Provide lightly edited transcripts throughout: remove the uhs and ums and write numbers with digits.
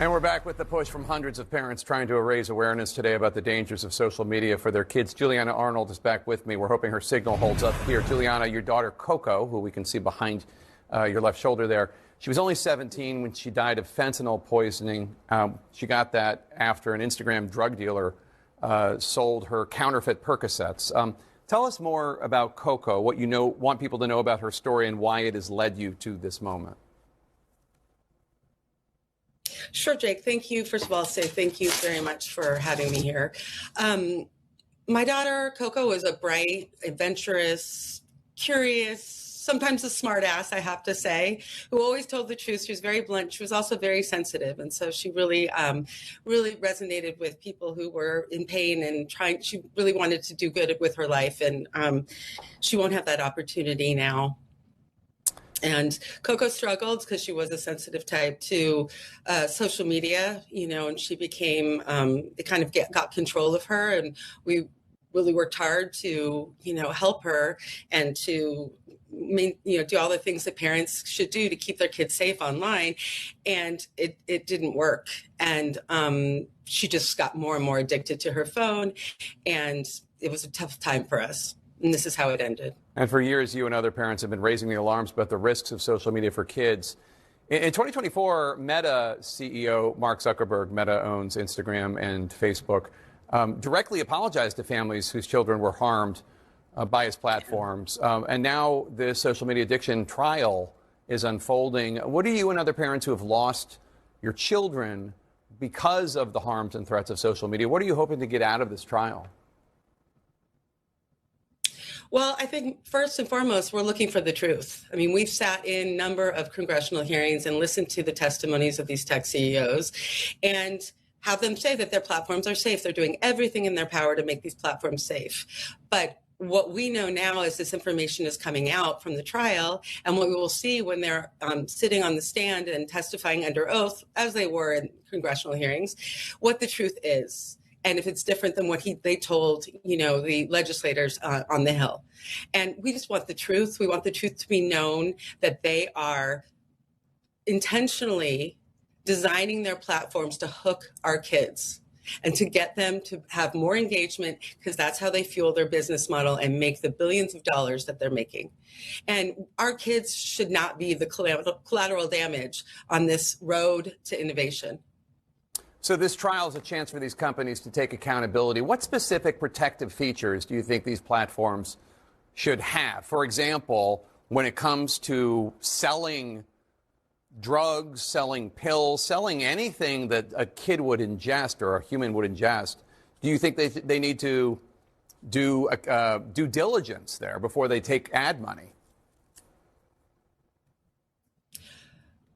And we're back with the push from hundreds of parents trying to raise awareness today about the dangers of social media for their kids. Juliana Arnold is back with me. We're hoping her signal holds up here. Juliana, your daughter Coco, who we can see behind your left shoulder there, she was only 17 when she died of fentanyl poisoning. She got that after an Instagram drug dealer sold her counterfeit Percocets. Tell us more about Coco, what you want people to know about her story and why it has led you to this moment. Sure, Jake. Thank you. First of all, I'll say thank you very much for having me here. My daughter, Coco, was a bright, adventurous, curious, sometimes a smart ass, I have to say, who always told the truth. She was very blunt. She was also very sensitive. And so she really, really resonated with people who were in pain and she really wanted to do good with her life. And she won't have that opportunity now. And Coco struggled because she was a sensitive type to social media, and she became, it kind of got control of her. And we really worked hard to, help her and to, do all the things that parents should do to keep their kids safe online. And it didn't work. And she just got more and more addicted to her phone. And it was a tough time for us. And this is how it ended. And for years, you and other parents have been raising the alarms about the risks of social media for kids. In 2024, Meta CEO Mark Zuckerberg, Meta owns Instagram and Facebook, directly apologized to families whose children were harmed by his platforms. And now the social media addiction trial is unfolding. What do you and other parents who have lost your children because of the harms and threats of social media, what are you hoping to get out of this trial? Well, I think first and foremost, we're looking for the truth. I mean, we've sat in a number of congressional hearings and listened to the testimonies of these tech CEOs and have them say that their platforms are safe. They're doing everything in their power to make these platforms safe. But what we know now is this information is coming out from the trial, and what we will see when they're sitting on the stand and testifying under oath, as they were in congressional hearings, what the truth is. And if it's different than what they told, the legislators on the Hill. And we just want the truth. We want the truth to be known that they are intentionally designing their platforms to hook our kids and to get them to have more engagement, because that's how they fuel their business model and make the billions of dollars that they're making. And our kids should not be the collateral damage on this road to innovation. So this trial is a chance for these companies to take accountability. What specific protective features do you think these platforms should have? For example, when it comes to selling drugs, selling pills, selling anything that a kid would ingest or a human would ingest, do you think they need to do due diligence there before they take ad money?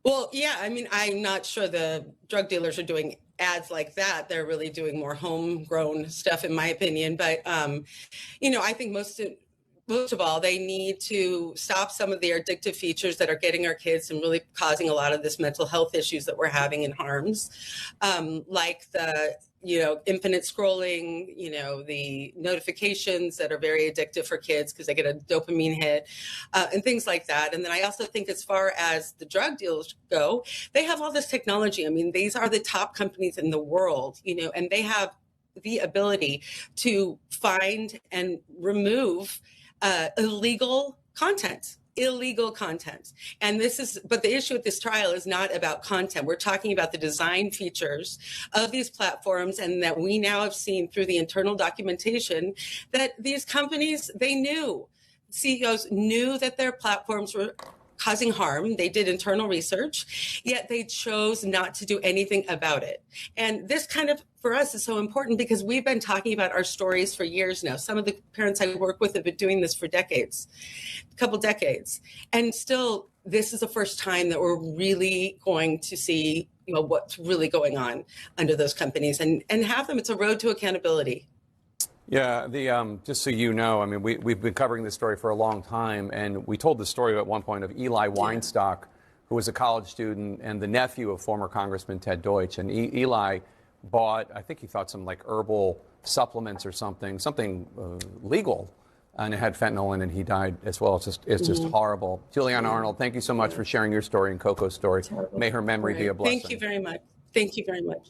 Well, yeah, I mean, I'm not sure the drug dealers are doing ads like that. They're really doing more homegrown stuff, in my opinion. But, I think most of all, they need to stop some of the addictive features that are getting our kids and really causing a lot of this mental health issues that we're having and harms, like the infinite scrolling, the notifications that are very addictive for kids because they get a dopamine hit and things like that. And then I also think as far as the drug dealers go, they have all this technology. I mean, these are the top companies in the world, and they have the ability to find and remove illegal content. And but the issue with this trial is not about content. We're talking about the design features of these platforms, and that we now have seen through the internal documentation that these companies, CEOs knew that their platforms were causing harm. They did internal research, yet they chose not to do anything about it. And this kind of, for us, is so important because we've been talking about our stories for years now. Some of the parents I work with have been doing this for a couple decades. And still, this is the first time that we're really going to see, what's really going on under those companies and have them. It's a road to accountability. Yeah, just so you know, I mean, we've been covering this story for a long time, and we told the story at one point of Eli Weinstock, who was a college student and the nephew of former Congressman Ted Deutsch. And Eli bought, I think he thought some herbal supplements or something legal, and it had fentanyl in it, and he died as well. It's just horrible. Juliana Arnold, thank you so much for sharing your story and Coco's story. May her memory be a blessing. Thank you very much. Thank you very much.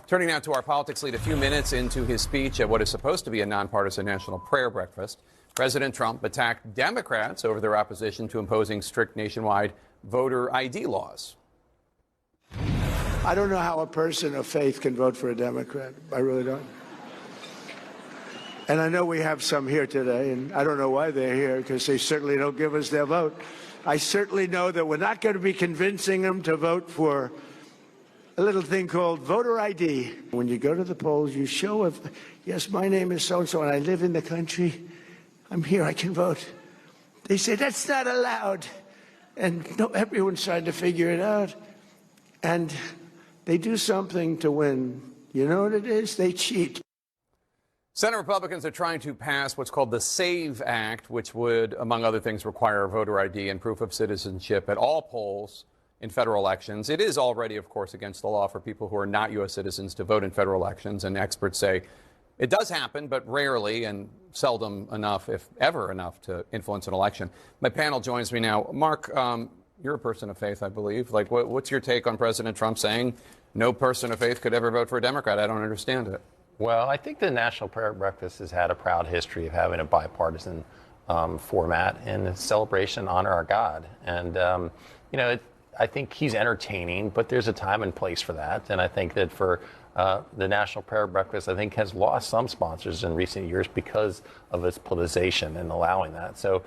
Turning now to our politics lead, a few minutes into his speech at what is supposed to be a nonpartisan national prayer breakfast, President Trump attacked Democrats over their opposition to imposing strict nationwide voter ID laws. I don't know how a person of faith can vote for a Democrat. I really don't. And I know we have some here today, and I don't know why they're here, because they certainly don't give us their vote. I certainly know that we're not going to be convincing them to vote for a little thing called voter ID. When you go to the polls, you show, yes, my name is so-and-so, and I live in the country. I'm here, I can vote. They say, that's not allowed. And no, everyone's trying to figure it out. And they do something to win. You know what it is? They cheat. Senate Republicans are trying to pass what's called the SAVE Act, which would, among other things, require voter ID and proof of citizenship at all polls in federal elections. It is already, of course, against the law for people who are not U.S. citizens to vote in federal elections, and experts say it does happen, but rarely and seldom enough, if ever enough, to influence an election. My panel joins me now. Mark, you're a person of faith, I believe. Like, what's your take on President Trump saying no person of faith could ever vote for a Democrat? I don't understand it. Well, I think the National Prayer Breakfast has had a proud history of having a bipartisan format and a celebration, honor our God. And, I think he's entertaining, but there's a time and place for that. And I think that for the National Prayer Breakfast, I think, has lost some sponsors in recent years because of its politicization and allowing that. So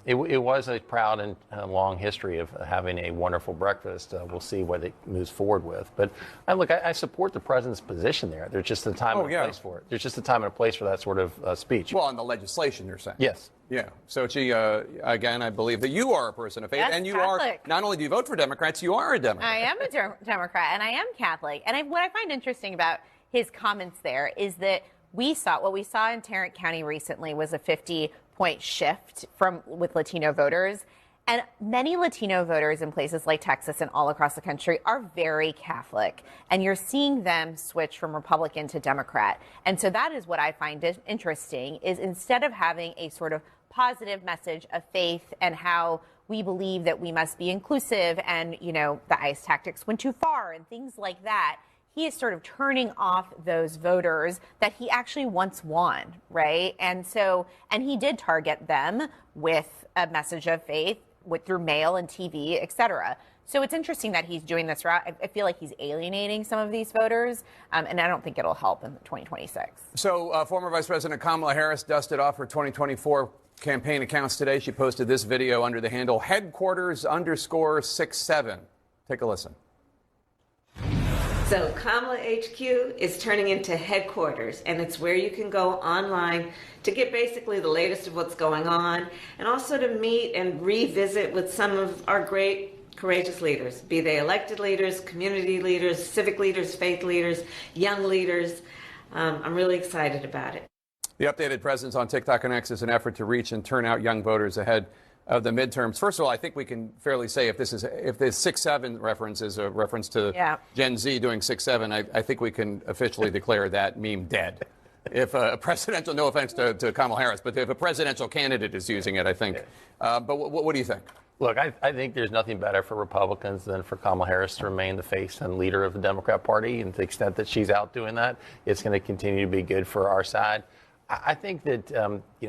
it was a proud and long history of having a wonderful breakfast. We'll see what it moves forward with. But I support the president's position there. There's just a time and a place for it. There's just a time and a place for that sort of speech. Well, in the legislation, you're saying. Yes. Yeah. Sochi, again, I believe that you are a person of faith. Yes, and you Catholic. are, not only do you vote for Democrats, you are a Democrat. I am a Democrat, and I am Catholic. And what I find interesting about his comments there is that what we saw in Tarrant County recently was a 50-point shift with Latino voters. And many Latino voters in places like Texas and all across the country are very Catholic. And you're seeing them switch from Republican to Democrat. And so that is what I find interesting, is instead of having a sort of positive message of faith and how we believe that we must be inclusive and, the ICE tactics went too far and things like that, he is sort of turning off those voters that he actually once won, right? And he did target them with a message of faith through mail and TV, et cetera. So it's interesting that he's doing this route. I feel like he's alienating some of these voters, and I don't think it'll help in 2026. So former Vice President Kamala Harris dusted off her 2024 campaign accounts today. She posted this video under the handle headquarters_67. Take a listen. So Kamala HQ is turning into headquarters, and it's where you can go online to get basically the latest of what's going on, and also to meet and revisit with some of our great, courageous leaders, be they elected leaders, community leaders, civic leaders, faith leaders, young leaders. I'm really excited about it. The updated presence on TikTok and X is an effort to reach and turn out young voters ahead of the midterms. First of all, I think we can fairly say if the 6-7 reference is a reference to Gen Z doing 6-7, I think we can officially declare that meme dead. If a presidential, no offense to Kamala Harris, but if a presidential candidate is using it, I think. But what do you think? Look, I think there's nothing better for Republicans than for Kamala Harris to remain the face and leader of the Democrat Party. And to the extent that she's out doing that, it's going to continue to be good for our side. I think that,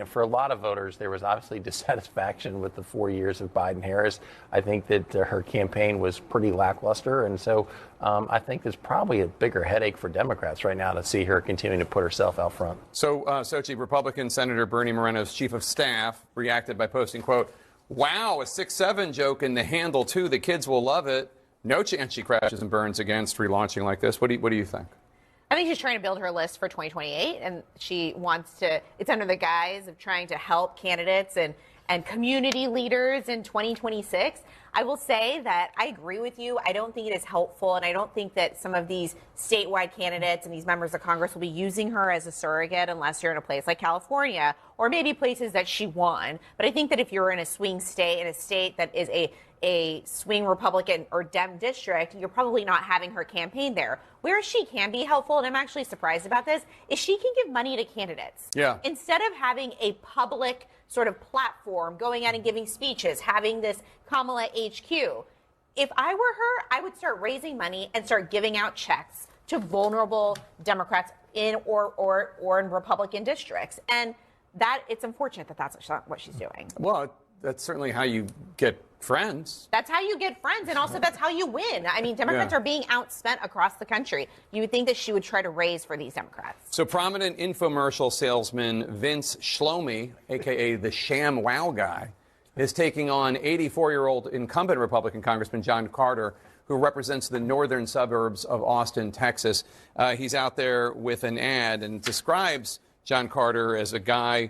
for a lot of voters, there was obviously dissatisfaction with the 4 years of Biden-Harris. I think that her campaign was pretty lackluster. And so I think there's probably a bigger headache for Democrats right now to see her continuing to put herself out front. So, Sochi, Republican Senator Bernie Moreno's chief of staff reacted by posting, quote, "Wow, a 6-7 joke in the handle, too. The kids will love it. No chance she crashes and burns against relaunching like this." What do you think? I think she's trying to build her list for 2028, and she wants to, it's under the guise of trying to help candidates and community leaders in 2026. I will say that I agree with you. I don't think it is helpful, and I don't think that some of these statewide candidates and these members of Congress will be using her as a surrogate unless you're in a place like California or maybe places that she won. But I think that if you're in a swing state, in a state that is a swing Republican or Dem district, you're probably not having her campaign there. Where she can be helpful, and I'm actually surprised about this, is she can give money to candidates. Yeah. Instead of having a public sort of platform, going out and giving speeches, having this Kamala HQ, if I were her, I would start raising money and start giving out checks to vulnerable Democrats in or in Republican districts. And that it's unfortunate that that's not what she's doing. Well, that's certainly how you get friends. That's how you get friends, and also that's how you win. I mean, Democrats are being outspent across the country. You would think that she would try to raise for these Democrats. So prominent infomercial salesman Vince Shlomi, a.k.a. the Sham Wow guy, is taking on 84-year-old incumbent Republican Congressman John Carter, who represents the northern suburbs of Austin, Texas. He's out there with an ad and describes John Carter as a guy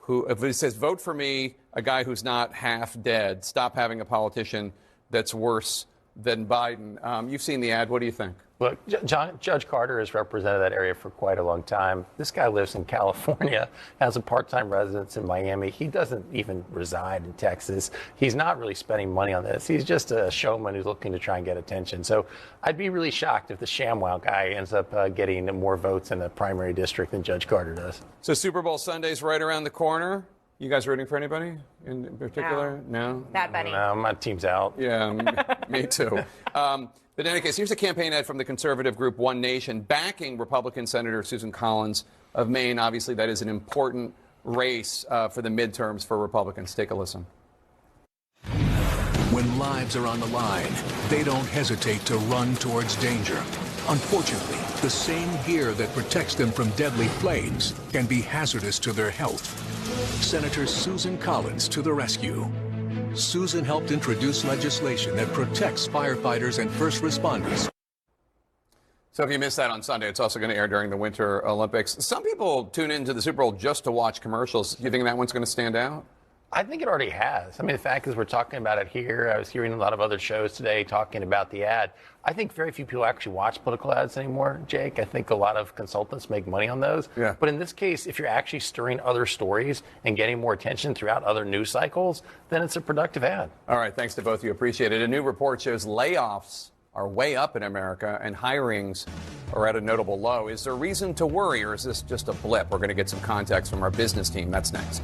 who, if he says, vote for me, a guy who's not half dead. Stop having a politician that's worse than Biden. You've seen the ad. What do you think? Look, Judge Carter has represented that area for quite a long time. This guy lives in California, has a part-time residence in Miami. He doesn't even reside in Texas. He's not really spending money on this. He's just a showman who's looking to try and get attention. So I'd be really shocked if the ShamWow guy ends up getting more votes in the primary district than Judge Carter does. So Super Bowl Sunday's right around the corner. You guys rooting for anybody in particular? No? Bad Bunny. No, my team's out. Yeah, me too. But in any case, here's a campaign ad from the conservative group One Nation backing Republican Senator Susan Collins of Maine. Obviously, that is an important race for the midterms for Republicans. Take a listen. When lives are on the line, they don't hesitate to run towards danger. Unfortunately, the same gear that protects them from deadly flames can be hazardous to their health. Senator Susan Collins to the rescue. Susan helped introduce legislation that protects firefighters and first responders. So if you missed that on Sunday, it's also going to air during the Winter Olympics. Some people tune into the Super Bowl just to watch commercials. Do you think that one's going to stand out? I think it already has. I mean, the fact is we're talking about it here. I was hearing a lot of other shows today talking about the ad. I think very few people actually watch political ads anymore, Jake. I think a lot of consultants make money on those. Yeah. But in this case, if you're actually stirring other stories and getting more attention throughout other news cycles, then it's a productive ad. All right, thanks to both of you. Appreciate it. A new report shows layoffs are way up in America and hirings are at a notable low. Is there reason to worry, or is this just a blip? We're going to get some context from our business team. That's next.